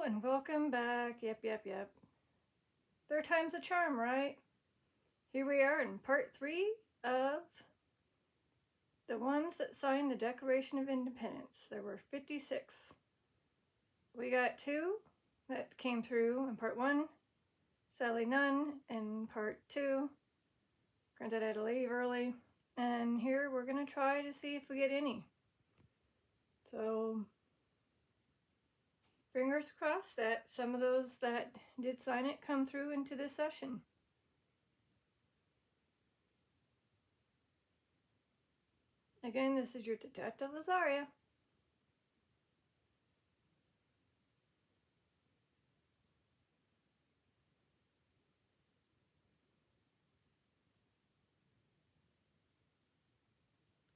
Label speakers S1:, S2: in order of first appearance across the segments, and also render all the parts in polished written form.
S1: and welcome back. Yep. Third time's a charm, right? Here we are in part 3 of the ones that signed the Declaration of Independence. There were 56. We got 2 that came through in part 1, Sally Nunn in part 2. Granted, I had to leave early. And here we're going to try to see if we get any. So, fingers crossed that some of those that did sign it come through into this session. Again, this is your Detective Lazaria.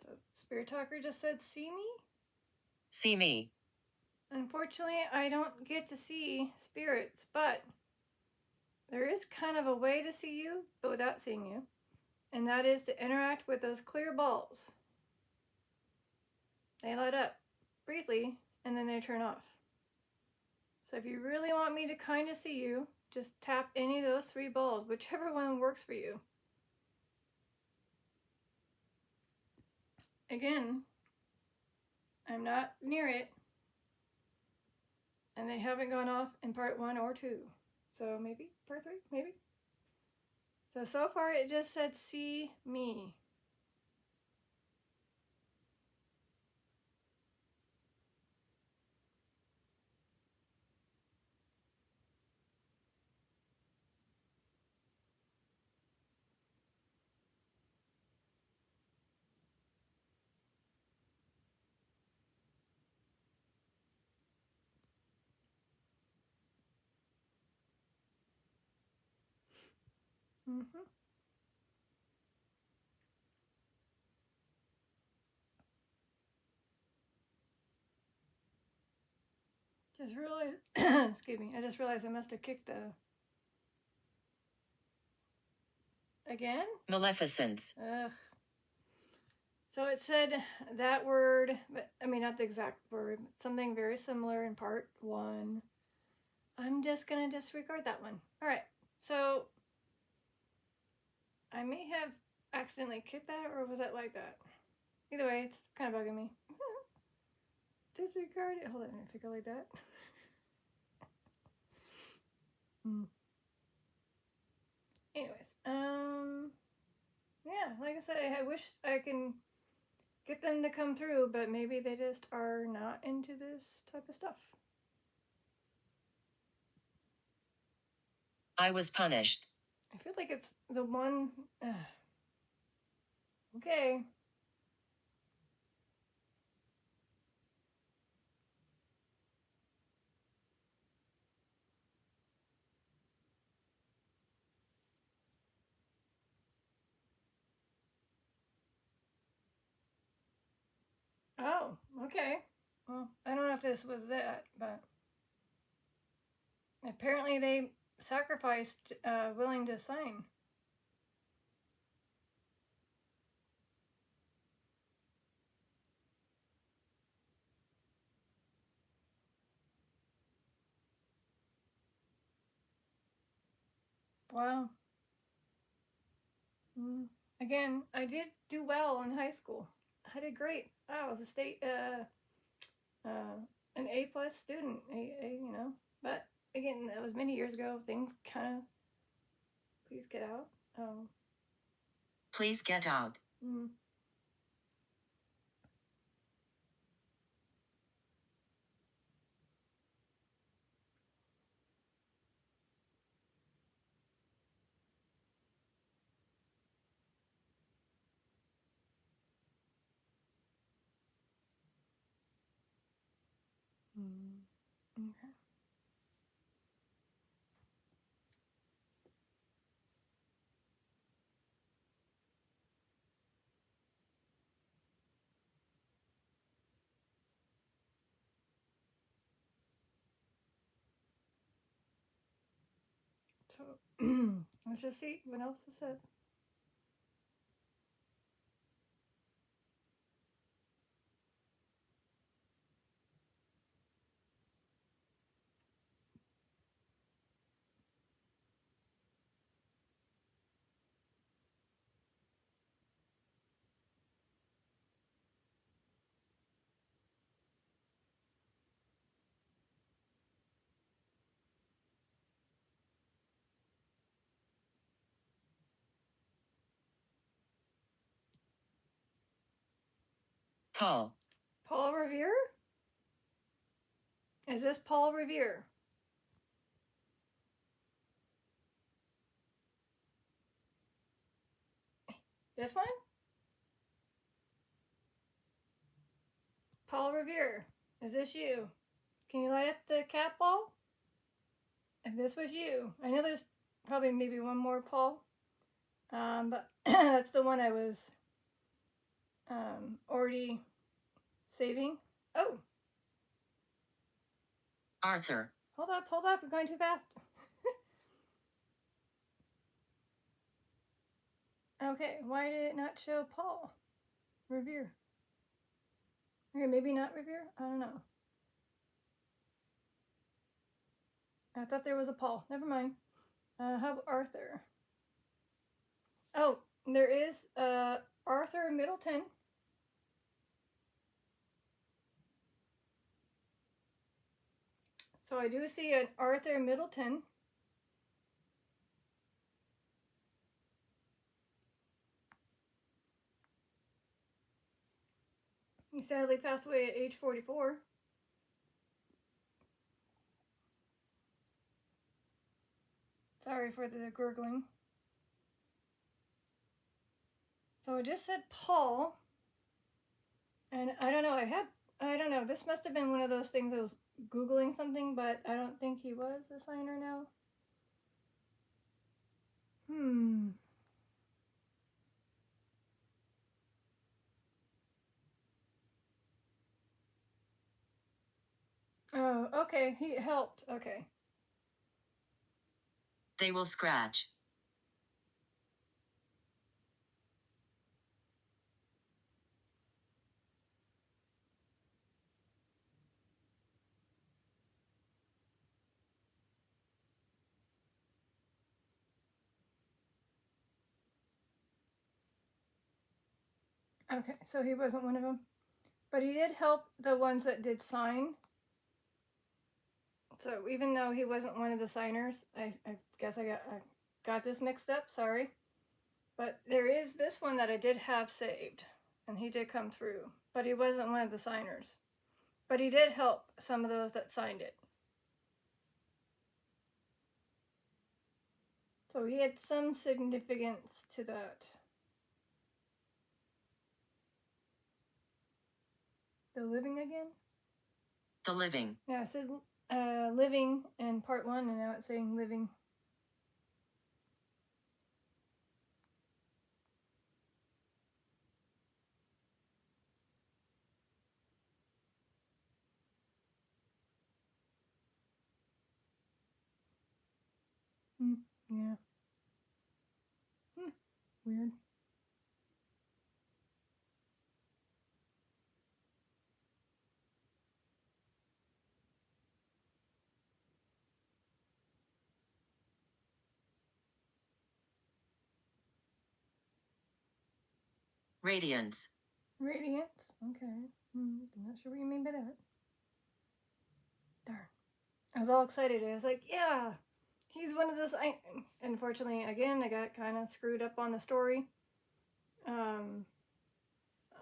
S1: So, Spirit Talker just said, see me?
S2: See me.
S1: Unfortunately, I don't get to see spirits, but there is kind of a way to see you, but without seeing you. And that is to interact with those clear balls. They light up briefly, and then they turn off. So if you really want me to kind of see you, just tap any of those 3 balls, whichever one works for you. Again, I'm not near it, and they haven't gone off in part 1 or 2. So maybe part 3, maybe. So far it just said, see me. Mm-hmm. Just realized, excuse me, I just realized I must have kicked the, again?
S2: Maleficence.
S1: Ugh. So it said that word, but I mean, not the exact word, but something very similar in part 1. I'm just going to disregard that one. All right. So I may have accidentally kicked that, or was it like that? Either way, it's kind of bugging me. Disregard it. Hold on, if I go like that. Anyways, yeah, like I said, I wish I can get them to come through, but maybe they just are not into this type of stuff.
S2: I was punished.
S1: I feel like it's the one. Okay. Oh, okay. Well, I don't know if this was that, but apparently they sacrificed willing to sign. Wow. Again, I did do well in high school. I did great. I was a state, an A plus student. You know, but again, that was many years ago. Things kind of. Please get out.
S2: Please get out.
S1: Okay. So let's just see what else is said.
S2: Paul.
S1: Paul Revere? Is this Paul Revere? This one? Paul Revere, is this you? Can you light up the cat ball? If this was you. I know there's probably maybe one more Paul. But that's the one I was already saving. Oh!
S2: Arthur.
S1: Hold up, you're going too fast. Okay, why did it not show Paul Revere? Okay, maybe not Revere? I don't know. I thought there was a Paul. Never mind. How about Arthur? Oh, there is Arthur Middleton. So I do see an Arthur Middleton. He sadly passed away at age 44. Sorry for the gurgling. So I just said Paul. And I don't know, I don't know, this must have been one of those things I was Googling something, but I don't think he was a signer now. Oh, okay, he helped, okay.
S2: They will scratch.
S1: Okay, so he wasn't one of them. But he did help the ones that did sign. So even though he wasn't one of the signers, I guess I got this mixed up, sorry. But there is this one that I did have saved, and he did come through. But he wasn't one of the signers. But he did help some of those that signed it. So he had some significance to that. The living again?
S2: The living.
S1: Yeah, it said living in part 1, and now it's saying living. Yeah. Weird.
S2: Radiance.
S1: Radiance? Okay. Not sure what you mean by that. Darn. I was all excited. I was like, yeah, he's one of those. Unfortunately, again, I got kind of screwed up on the story.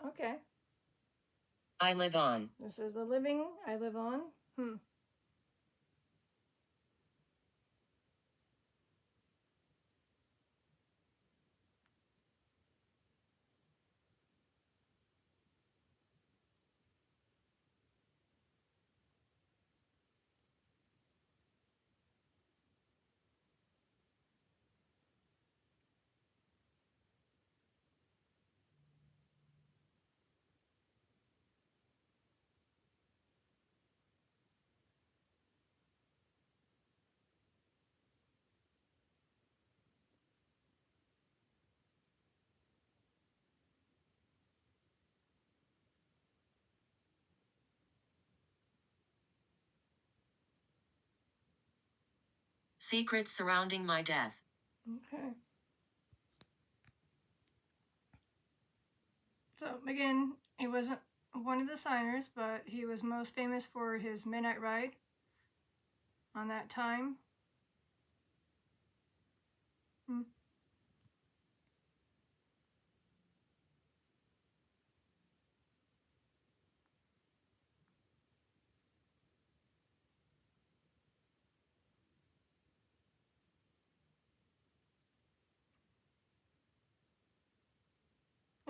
S1: Okay.
S2: I live on.
S1: This is the living I live on.
S2: Secrets surrounding my death.
S1: Okay. So, again, he wasn't one of the signers, but he was most famous for his Midnight Ride on that time.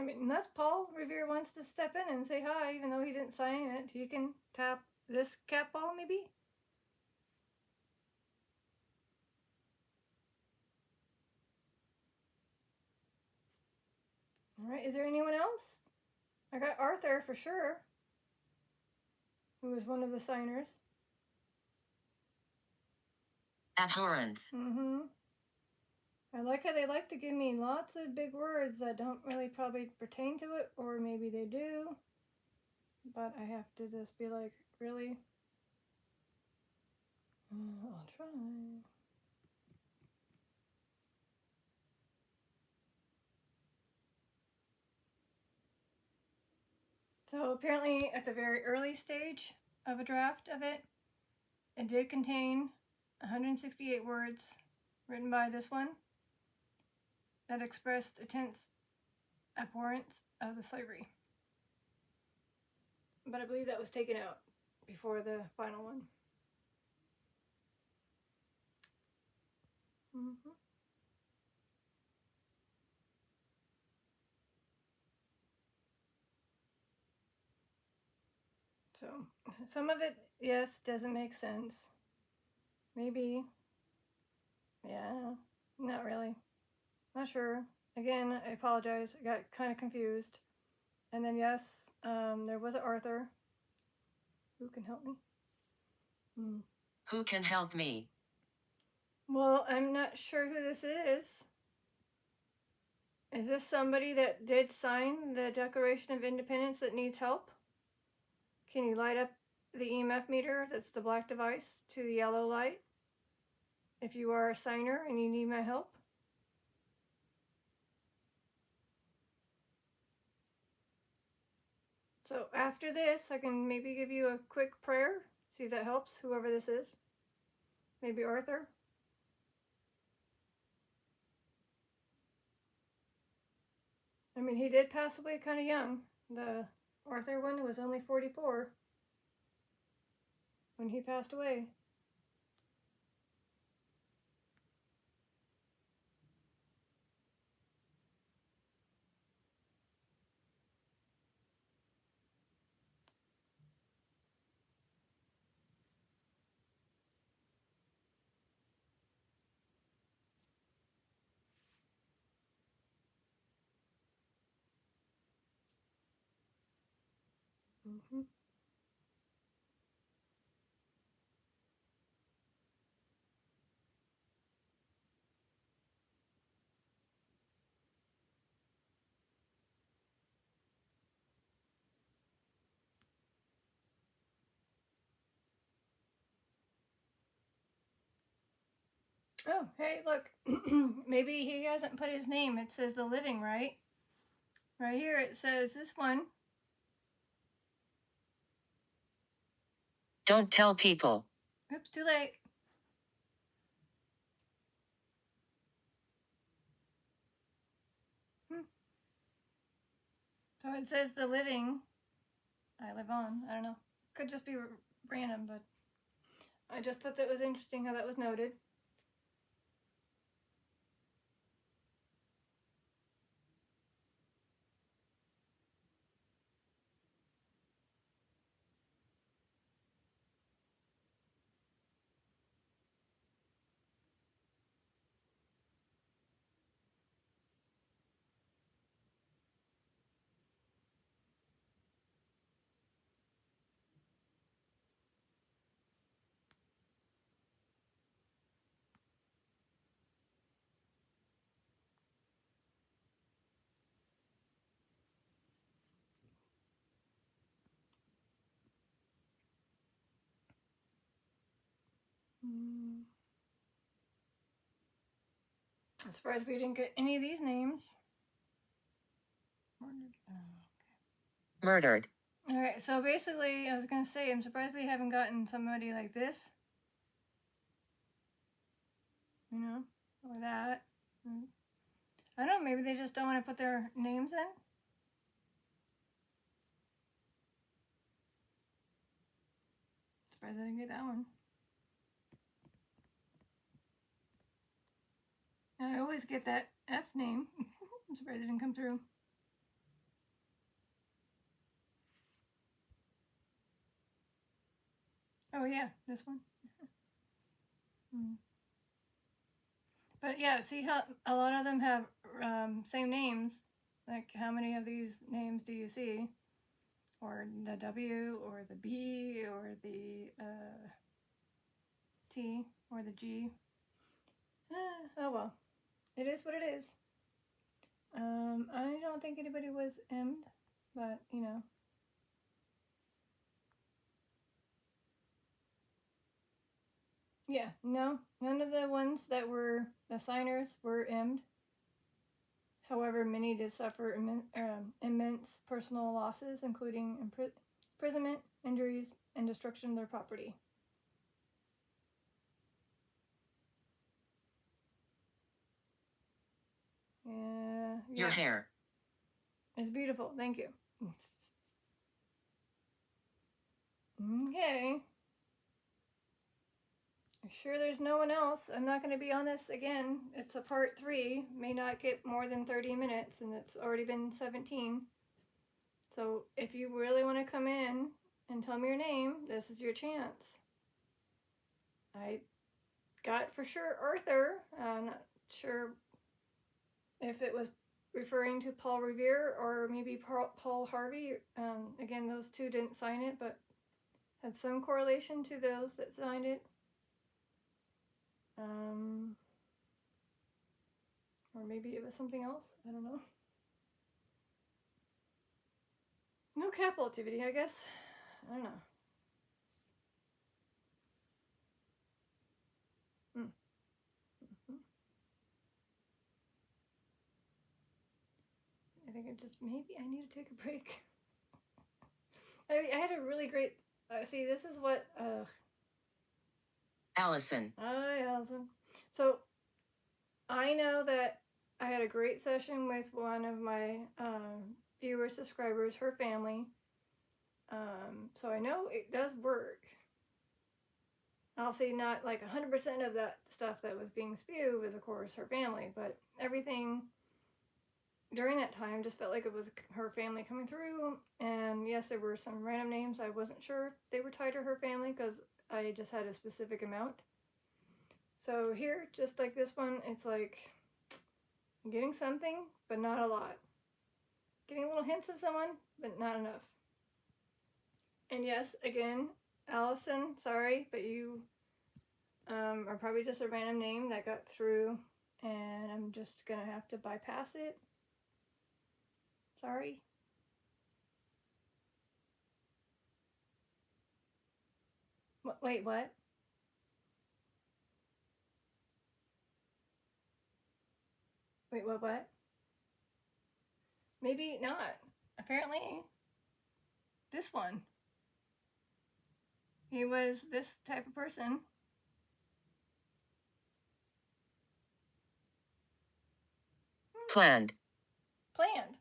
S1: I mean, unless Paul Revere wants to step in and say hi, even though he didn't sign it, you can tap this cat ball, maybe? All right, is there anyone else? I got Arthur for sure, who was one of the signers.
S2: Abhorrence.
S1: Mm-hmm. I like how they like to give me lots of big words that don't really probably pertain to it, or maybe they do. But I have to just be like, really? I'll try. So apparently at the very early stage of a draft of it, it did contain 168 words written by this one that expressed intense abhorrence of the slavery. But I believe that was taken out before the final one. Mm-hmm. So some of it, yes, doesn't make sense. Maybe. Yeah, not really. Not sure. Again, I apologize. I got kind of confused. And then, yes, there was an Arthur. Who can help me?
S2: Who can help me?
S1: Well, I'm not sure who this is. Is this somebody that did sign the Declaration of Independence that needs help? Can you light up the EMF meter, that's the black device, to the yellow light? If you are a signer and you need my help? So after this, I can maybe give you a quick prayer. See if that helps, whoever this is. Maybe Arthur. I mean, he did pass away kind of young. The Arthur one was only 44 when he passed away. Mm-hmm. Oh, hey, look. Maybe he hasn't put his name. It says the living, right? Right here it says this one.
S2: Don't tell people.
S1: Oops, too late. So it says the living. I live on. I don't know. Could just be random, but I just thought that was interesting how that was noted. I'm surprised we didn't get any of these names.
S2: Murdered.
S1: All right, so basically, I was going to say, I'm surprised we haven't gotten somebody like this. You know, or that. I don't know, maybe they just don't want to put their names in. Surprised I didn't get that one. I always get that F name. I'm surprised it didn't come through. Oh yeah, this one. Mm. But yeah, see how a lot of them have same names. Like, how many of these names do you see? Or the W, or the B, or the T, or the G. Oh well, it is what it is. I don't think anybody was M'd, but you know. Yeah, no, none of the ones that were the signers were M'd. However, many did suffer immense personal losses, including imprisonment, injuries, and destruction of their property. Yeah.
S2: Your hair.
S1: It's beautiful. Thank you. Okay. Sure, there's no one else. I'm not going to be on this again. It's a part 3. May not get more than 30 minutes, and it's already been 17. So if you really want to come in and tell me your name, this is your chance. I got for sure Arthur. I'm not sure if it was referring to Paul Revere or maybe Paul Harvey. Again, those two didn't sign it, but had some correlation to those that signed it. Or maybe it was something else. I don't know. No capital activity, I guess. I don't know. I think maybe I need to take a break. I had a really great, see, this is what,
S2: Allison.
S1: Hi, Allison. So, I know that I had a great session with one of my viewers, subscribers, her family. So I know it does work. Obviously, not like 100% of that stuff that was being spewed was, of course, her family, but everything during that time just felt like it was her family coming through. And yes, there were some random names. I wasn't sure if they were tied to her family because I just had a specific amount. So here, just like this one, it's like getting something, but not a lot. Getting little hints of someone, but not enough. And yes, again, Allison, sorry, but you are probably just a random name that got through, and I'm just gonna have to bypass it. Sorry. Wait, what? Wait, what? Maybe not. Apparently, this one. He was this type of person.
S2: Planned.
S1: Planned.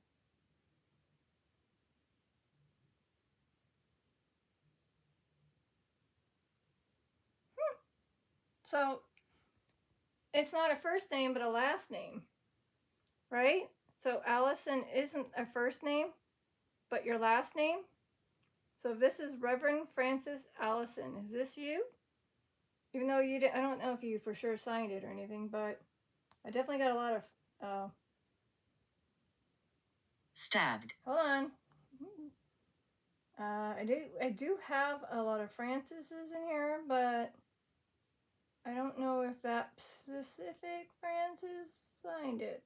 S1: So, it's not a first name, but a last name. Right? So, Allison isn't a first name, but your last name. So, this is Reverend Francis Allison. Is this you? Even though you didn't, I don't know if you for sure signed it or anything, but I definitely got a lot of,
S2: Stabbed.
S1: hold on. I do have a lot of Francises in here, but I don't know if that specific Francis signed it.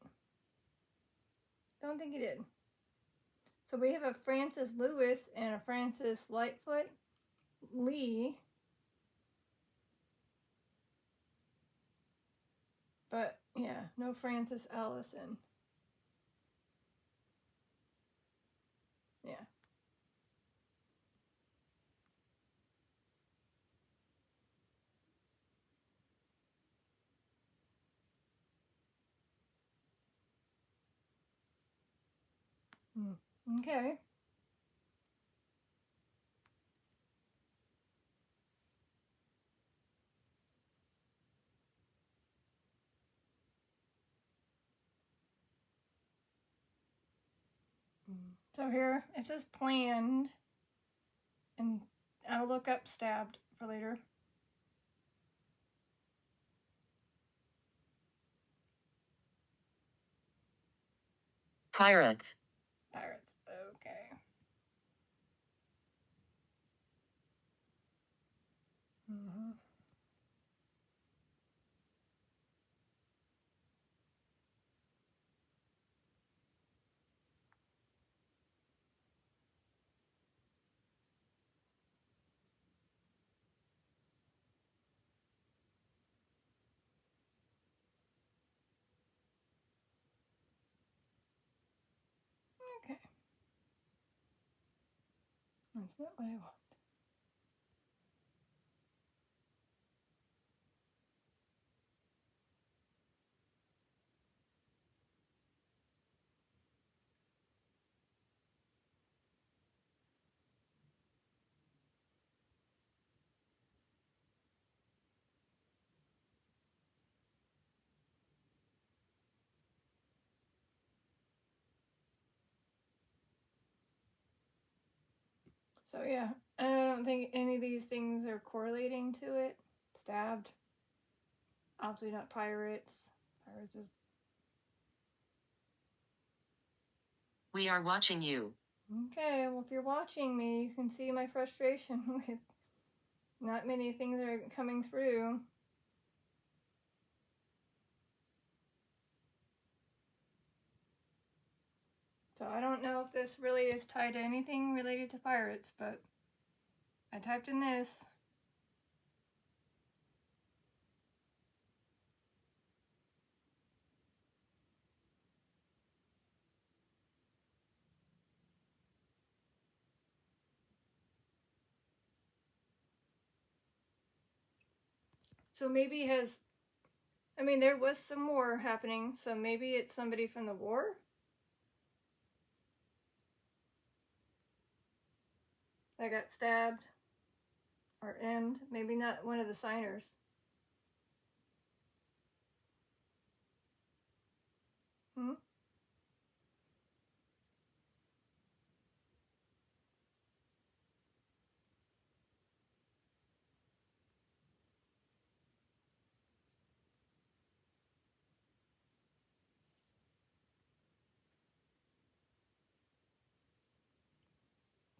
S1: Don't think he did. So we have a Francis Lewis and a Francis Lightfoot Lee. But yeah, no Francis Allison. Yeah. Okay. So here it says planned, and I'll look up stabbed for later.
S2: Pirates.
S1: Pirates. Okay. Mm-hmm. Okay. That's not what I want. So yeah, I don't think any of these things are correlating to it. Stabbed. Obviously not pirates. Pirates is
S2: We are watching you.
S1: okay. Well, if you're watching me, you can see my frustration with not many things are coming through. So I don't know if this really is tied to anything related to pirates, but I typed in this. So maybe there was some war happening, so maybe it's somebody from the war? That got stabbed or emmed. Maybe not one of the signers. Hmm?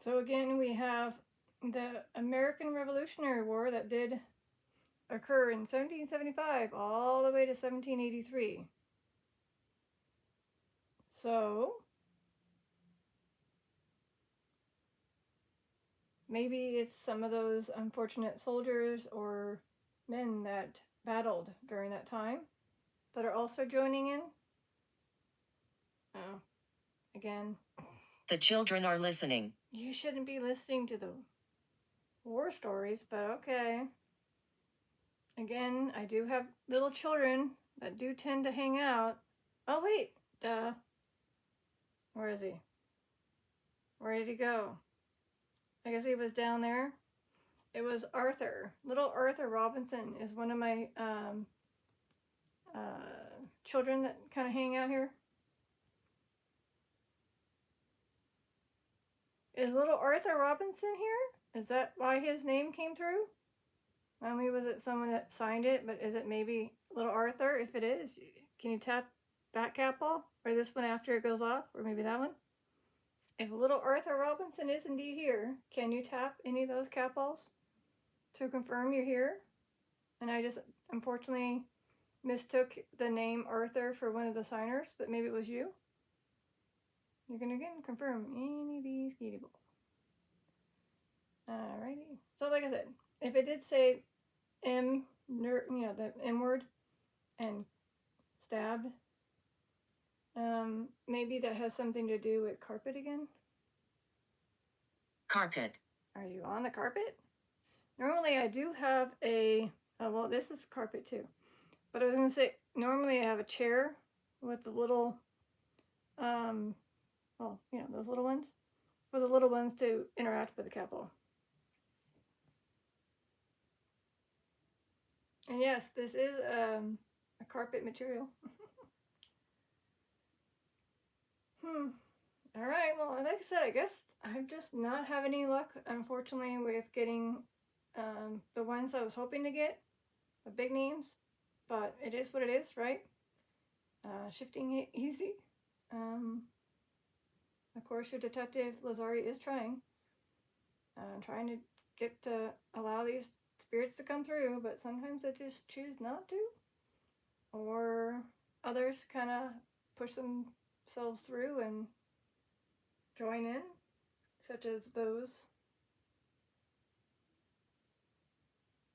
S1: So again, we have the American Revolutionary War that did occur in 1775 all the way to 1783. So maybe it's some of those unfortunate soldiers or men that battled during that time that are also joining in. Oh, again,
S2: The children are listening.
S1: you shouldn't be listening to the war stories, but okay. Again, I do have little children that do tend to hang out. Oh, wait. Duh. Where is he? Where did he go? I guess he was down there. It was Arthur. Little Arthur Robinson is one of my children that kind of hang out here. Is little Arthur Robinson here? Is that why his name came through? Not only was it someone that signed it, but is it maybe little Arthur? If it is, can you tap that cap ball? Or this one after it goes off? Or maybe that one? If little Arthur Robinson is indeed here, can you tap any of those cap balls to confirm you're here? And I just unfortunately mistook the name Arthur for one of the signers, but maybe it was you. You can again confirm any of these kitty balls. Alrighty. So like I said, if it did say the M word and stabbed, maybe that has something to do with carpet again.
S2: Carpet.
S1: Are you on the carpet? Normally I do have a, well, this is carpet too. But I was going to say, normally I have a chair with the little, those little ones, for the little ones to interact with the cat ball. And yes, this is a carpet material. All right, well, like I said, I guess I'm just not having any luck, unfortunately, with getting the ones I was hoping to get, the big names, but it is what it is, right? Shifting it easy. Of course, your detective Lazari is trying to get to allow these spirits to come through, but sometimes they just choose not to, or others kind of push themselves through and join in, such as those.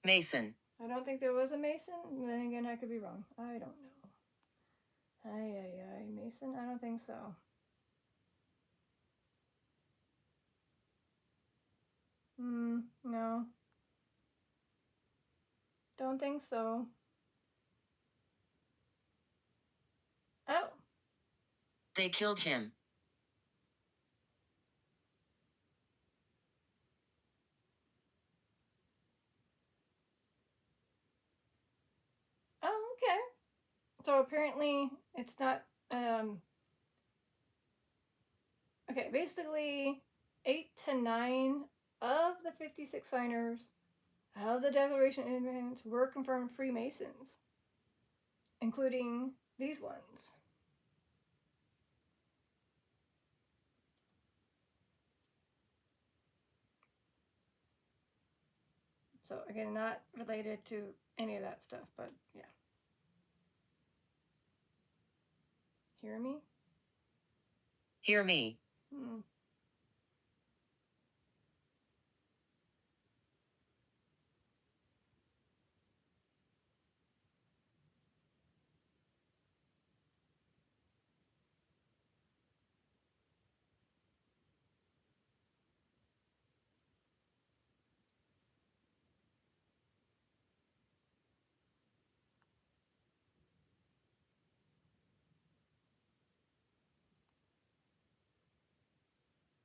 S2: Mason.
S1: I don't think there was a Mason. Then again, I could be wrong. I don't know. Mason? I don't think so. No. Don't think so. Oh.
S2: They killed him.
S1: Oh, okay. So apparently it's not, okay, basically 8 to 9 of the 56 signers of the Declaration of Independence were confirmed Freemasons, including these ones. So again, not related to any of that stuff, but yeah. Hear me?
S2: Hear me.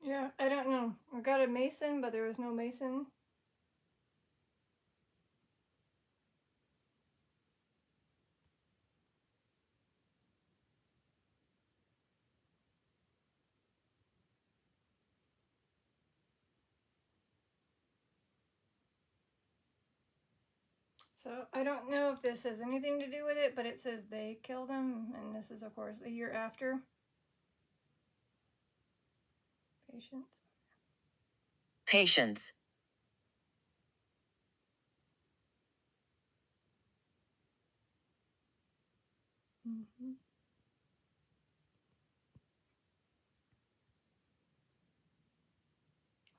S1: Yeah, I don't know. I got a Mason, but there was no Mason. So I don't know if this has anything to do with it, but it says they killed him, and this is, of course, a year after. Patience.
S2: Patience.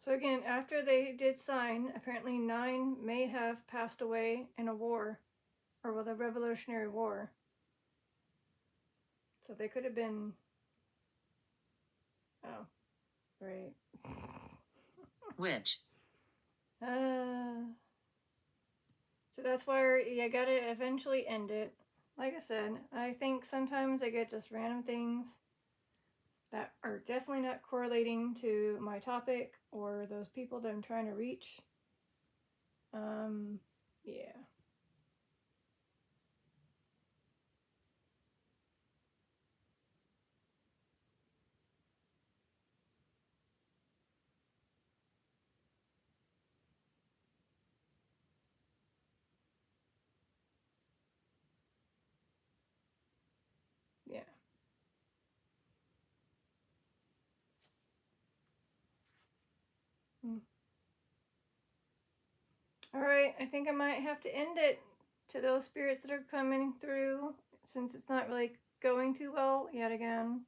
S1: So again, after they did sign, apparently 9 may have passed away in a war, or with a Revolutionary War. So they could have been. Oh, right.
S2: Which?
S1: So that's why you gotta eventually end it. Like I said, I think sometimes I get just random things that are definitely not correlating to my topic or those people that I'm trying to reach. Yeah. Yeah. All right, I think I might have to end it to those spirits that are coming through since it's not really going too well yet again.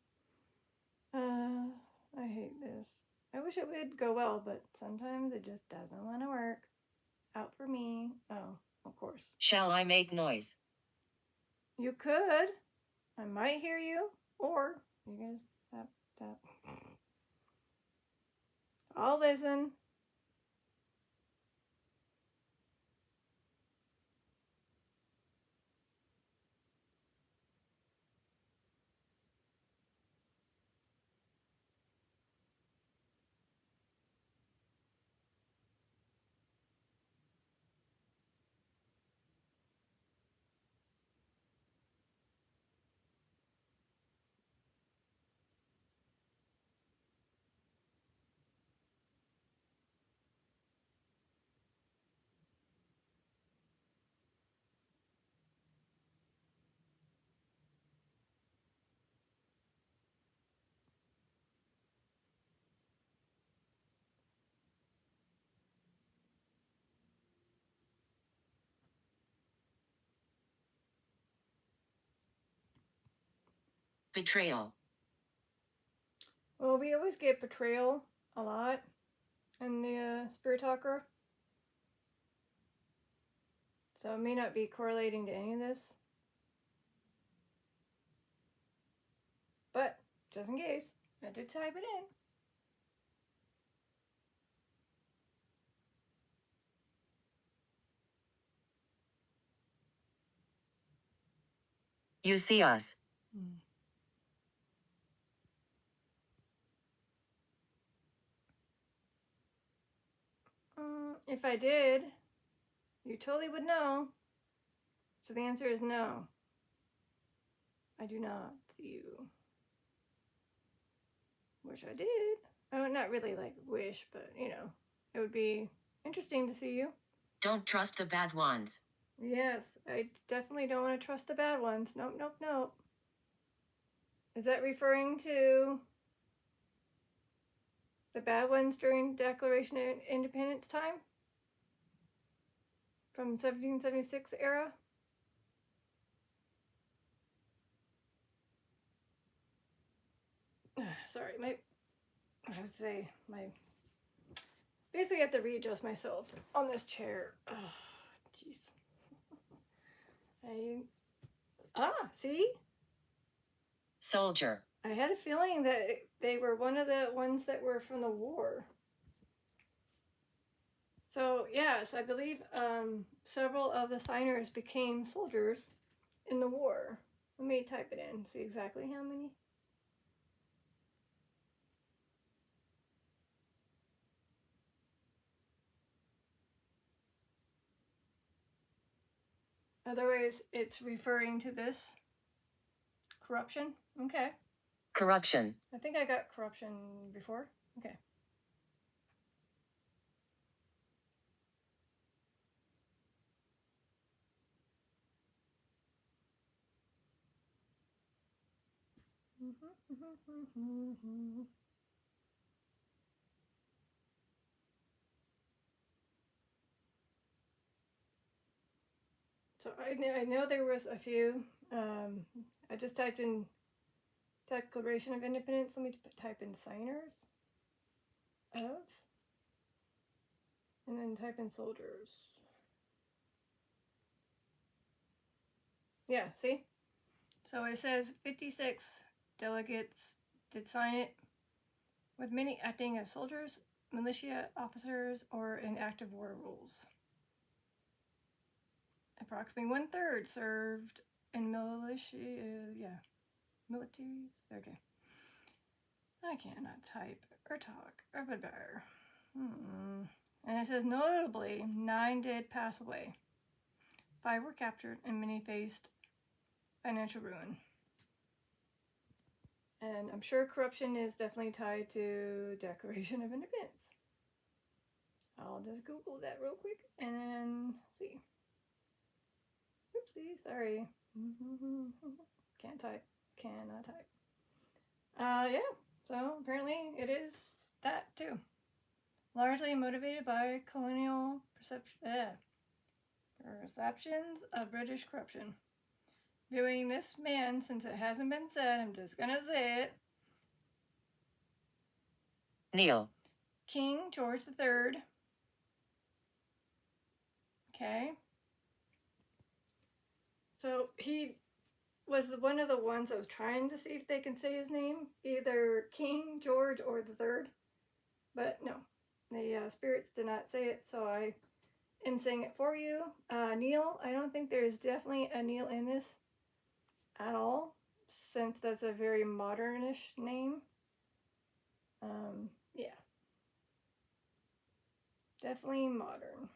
S1: I hate this. I wish it would go well, but sometimes it just doesn't want to work out for me. Oh, of course.
S2: Shall I make noise?
S1: You could. I might hear you, or you guys tap. I'll listen.
S2: Betrayal.
S1: Well, we always get betrayal a lot in the Spirit Talker. So it may not be correlating to any of this. But, just in case, I did type it in.
S2: You see us.
S1: If I did, you totally would know. So the answer is no. I do not see you. Wish I did. Oh, not really like wish, but you know, it would be interesting to see you.
S2: Don't trust the bad ones.
S1: Yes, I definitely don't want to trust the bad ones. Nope, nope, nope. Is that referring to the bad ones during Declaration of Independence time? From 1776 era? Sorry, I would say basically I have to readjust myself on this chair. Oh, jeez. See?
S2: Soldier.
S1: I had a feeling that they were one of the ones that were from the war. So, yes, I believe several of the signers became soldiers in the war. Let me type it in, see exactly how many. Otherwise, it's referring to this corruption. Okay.
S2: Corruption.
S1: I think I got corruption before. Okay. So I know there was a few. I just typed in Declaration of Independence. Let me type in signers of, and then type in soldiers. Yeah, see? So it says 56 delegates did sign it, with many acting as soldiers, militia officers, or in active war roles. Approximately 1/3 served in militaries. Okay. I cannot type or talk or better. And it says notably 9 did pass away. 5 were captured and many faced financial ruin. And I'm sure corruption is definitely tied to Declaration of Independence. I'll just Google that real quick and then see. Oopsie, sorry. Can't type. Cannot type. Yeah, so apparently it is that too. Largely motivated by colonial perceptions of British corruption. Viewing this man, since it hasn't been said, I'm just gonna say it.
S2: Neil.
S1: King George III. Okay. So he was one of the ones I was trying to see if they can say his name, either King George or the Third, but no, the spirits did not say it, so I am saying it for you. Neil, I don't think there's definitely a Neil in this at all, since that's a very modernish name. Yeah, definitely modern.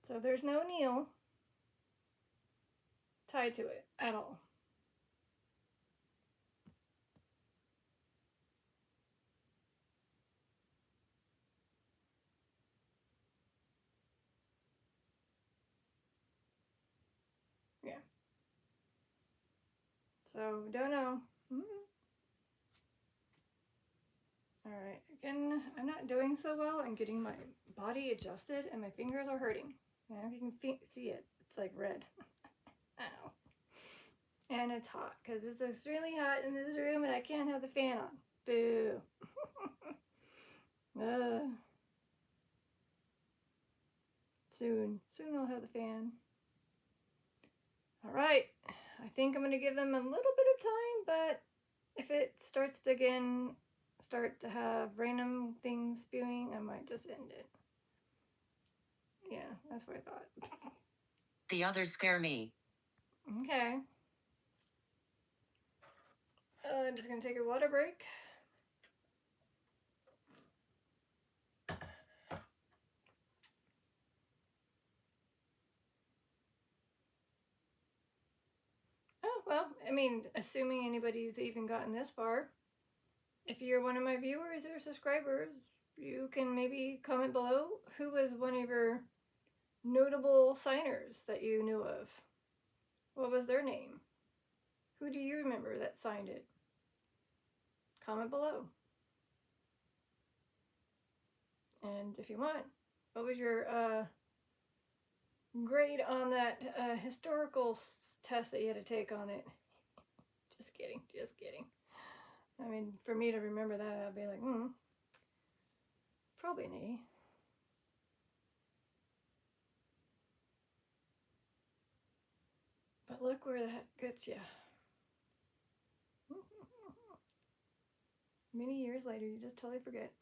S1: So there's no Neil tied to it at all. Yeah. So don't know. All right. Alright, again, I'm not doing so well and getting my body adjusted and my fingers are hurting. And if you can see it, it's like red. Ow. And it's hot because it's extremely hot in this room and I can't have the fan on. Boo. Soon I'll have the fan. Alright, I think I'm going to give them a little bit of time, but if it starts to again start to have random things spewing, I might just end it. Yeah, that's what I thought.
S2: The others scare me.
S1: Okay. I'm just going to take a water break. Oh, well, I mean, assuming anybody's even gotten this far, if you're one of my viewers or subscribers, you can maybe comment below who was one of your notable signers that you knew of. What was their name? Who do you remember that signed it? Comment below. And if you want, what was your grade on that historical test that you had to take on it? Just kidding. I mean, for me to remember that, I'd be like, probably an A. But look where that gets you. Many years later, you just totally forget.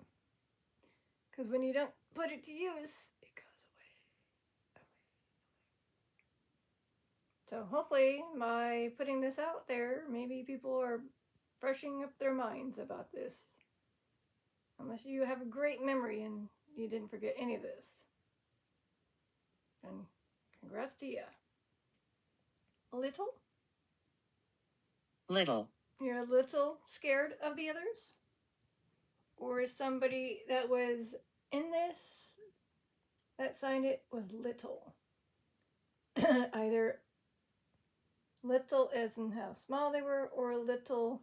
S1: Because when you don't put it to use, it goes away. So hopefully, by putting this out there, maybe people are freshening up their minds about this. Unless you have a great memory and you didn't forget any of this. And congrats to you. Little?
S2: Little.
S1: You're a little scared of the others? Or is somebody that was in this that signed it was little? Either little as in how small they were, or little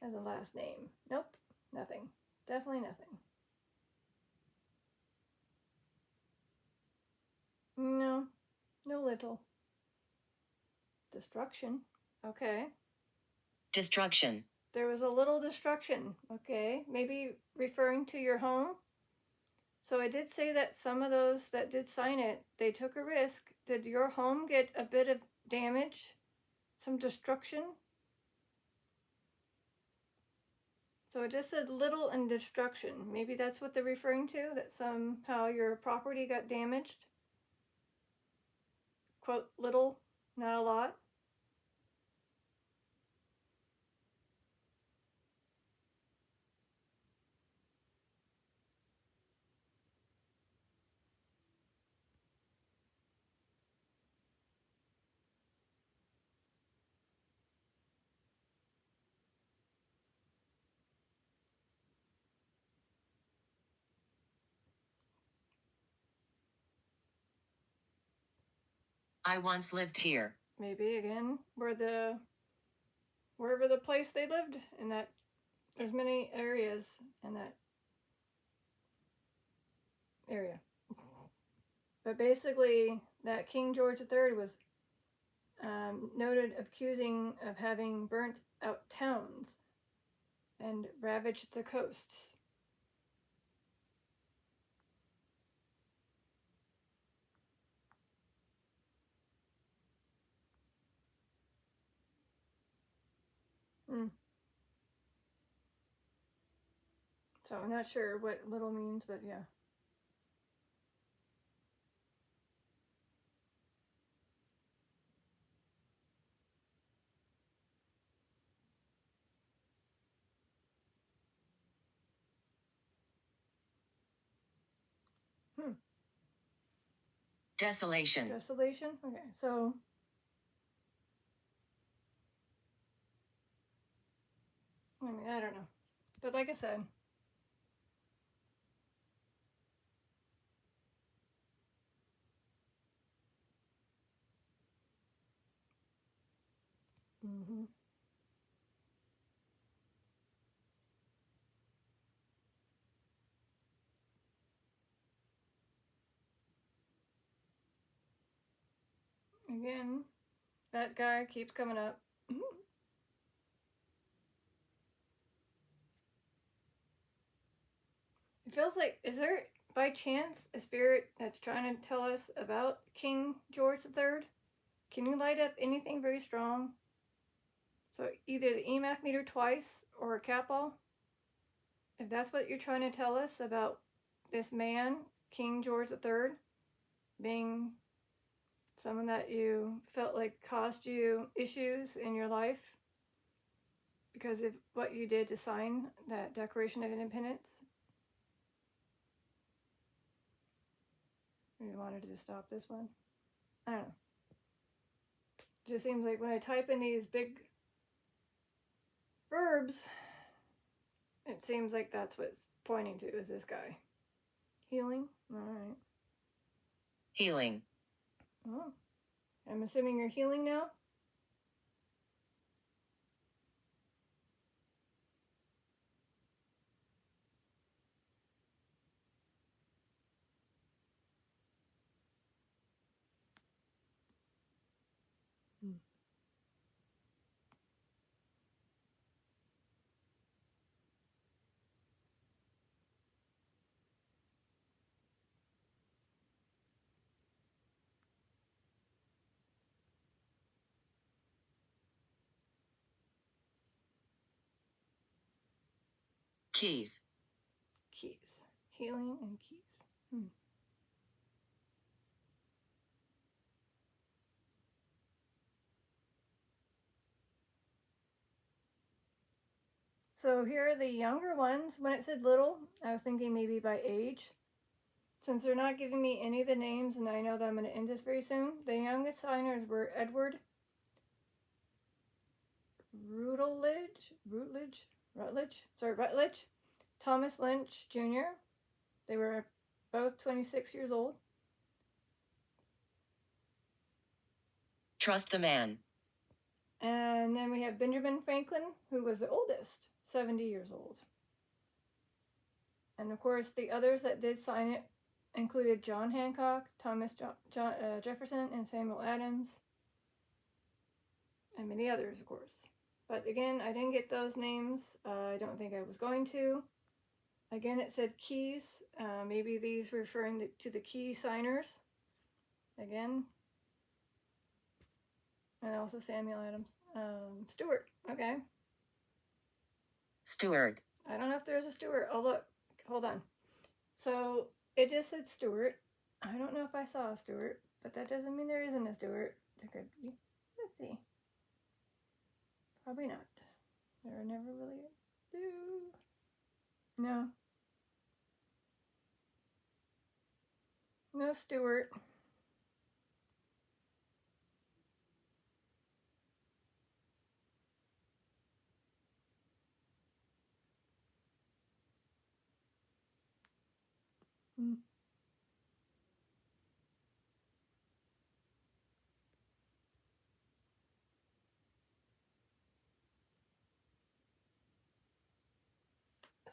S1: as a last name. Nope, nothing. Definitely nothing. No little. Destruction. Okay.
S2: Destruction.
S1: There was a little destruction. Okay. Maybe referring to your home. So I did say that some of those that did sign it, they took a risk. Did your home get a bit of damage? Some destruction? So it just said little and destruction. Maybe that's what they're referring to, that somehow your property got damaged. Quote, little, not a lot.
S2: I once lived here.
S1: Maybe again, wherever the place they lived in that, there's many areas in that area. But basically, that King George III was noted accusing of having burnt out towns and ravaged the coasts. So I'm not sure what little means, but yeah.
S2: Desolation.
S1: Desolation? Okay, so I mean, I don't know. But like I said, Again, that guy keeps coming up. It feels like, is there by chance a spirit that's trying to tell us about King George III? Can you light up anything very strong? So either the EMF meter twice or a Capol. If that's what you're trying to tell us about this man, King George III, being someone that you felt like caused you issues in your life because of what you did to sign that Declaration of Independence. Maybe wanted to stop this one. I don't know. It just seems like when I type in these big verbs, it seems like that's what it's pointing to is this guy. Healing? Alright.
S2: Healing.
S1: Oh. I'm assuming you're healing now?
S2: Keys.
S1: Keys. Healing and keys. So here are the younger ones. When it said little, I was thinking maybe by age. Since they're not giving me any of the names, and I know that I'm going to end this very soon, the youngest signers were Edward Rutledge, Thomas Lynch Jr. They were both 26 years old.
S2: Trust the man.
S1: And then we have Benjamin Franklin, who was the oldest, 70 years old. And of course, the others that did sign it included John Hancock, Thomas Jefferson, and Samuel Adams, and many others, of course. But again, I didn't get those names. I don't think I was going to. Again, it said keys. Maybe these were referring to the key signers. Again. And also Samuel Adams. Stewart. Okay.
S2: Steward.
S1: I don't know if there's a Stewart. Oh, look. Hold on. So it just said Stewart. I don't know if I saw a Stewart, but that doesn't mean there isn't a Stewart. There could be. Let's see. Probably not. There never really is. No. No Stewart.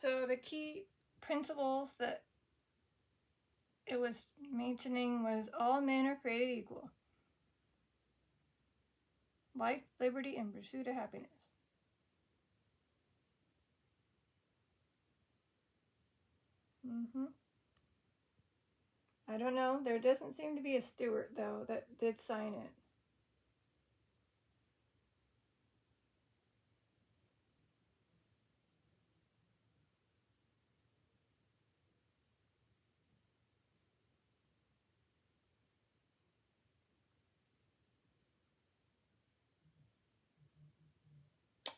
S1: So the key principles that it was mentioning was all men are created equal. Life, liberty, and pursuit of happiness. I don't know. There doesn't seem to be a Stewart, though, that did sign it.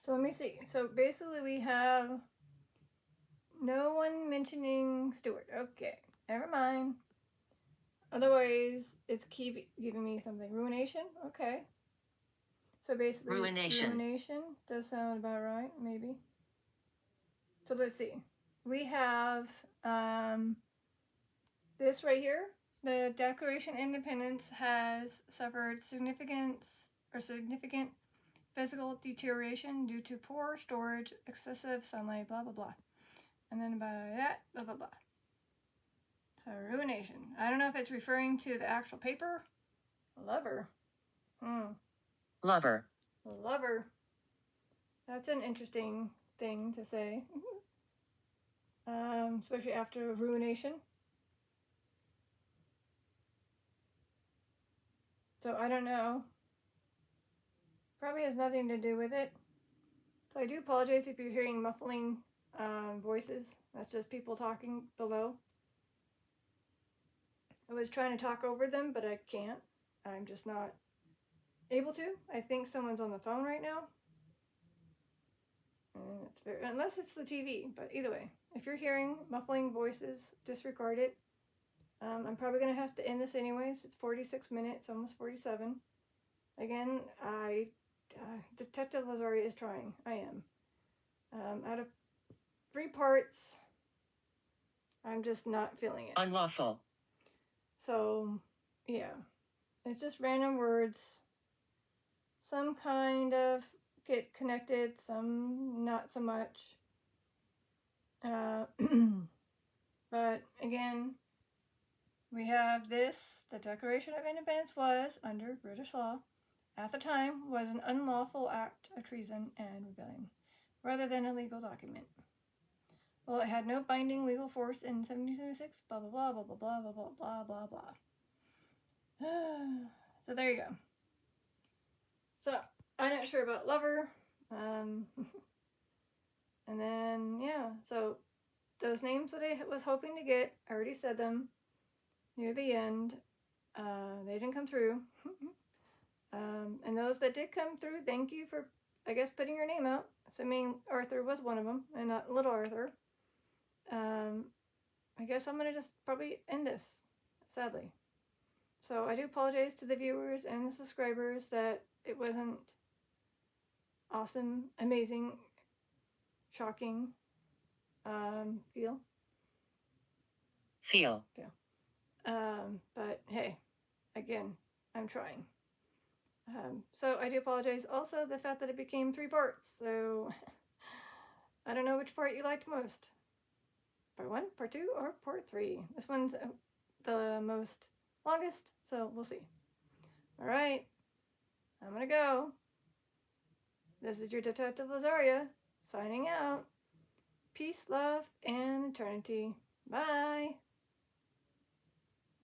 S1: So let me see. So basically we have no one mentioning Stewart. Okay, never mind. Otherwise, it's keep giving me something. Ruination? Okay. So basically, ruination does sound about right, maybe. So let's see. We have this right here. The Declaration of Independence has suffered significant physical deterioration due to poor storage, excessive sunlight, blah, blah, blah. And then by that, blah, blah, blah. So ruination. I don't know if it's referring to the actual paper. Lover.
S2: Lover.
S1: Lover. That's an interesting thing to say. Especially after Ruination. So I don't know. Probably has nothing to do with it. So I do apologize if you're hearing muffling voices. That's just people talking below. I was trying to talk over them, but I can't. I'm just not able to. I think someone's on the phone right now. Unless it's the TV. But either way, if you're hearing muffling voices, disregard it. I'm probably going to have to end this anyways. It's 46 minutes, almost 47. Again, Detective Lazaria is trying. I am. Out of 3 parts, I'm just not feeling it.
S2: Unlawful.
S1: So, yeah. It's just random words. Some kind of get connected, some not so much. But again, we have this. The Declaration of Independence was, under British law, at the time, was an unlawful act of treason and rebellion, rather than a legal document. Well, it had no binding legal force in 1776, blah, blah, blah, blah, blah, blah, blah, blah, blah, blah, blah. So there you go. So, I'm not sure about Lover. And then, yeah, so those names that I was hoping to get, I already said them near the end. They didn't come through. And those that did come through, thank you for, I guess, putting your name out. Assuming Arthur was one of them, and not Little Arthur. I guess I'm going to just probably end this, sadly. So I do apologize to the viewers and the subscribers that it wasn't awesome, amazing, shocking, feel. But hey, again, I'm trying. So I do apologize. Also, the fact that it became 3 parts. So I don't know which part you liked most. Part 1, part 2, or part 3. This one's the most longest, so we'll see. All right, I'm gonna go. This is your Detective Lazaria, signing out. Peace, love, and eternity. Bye.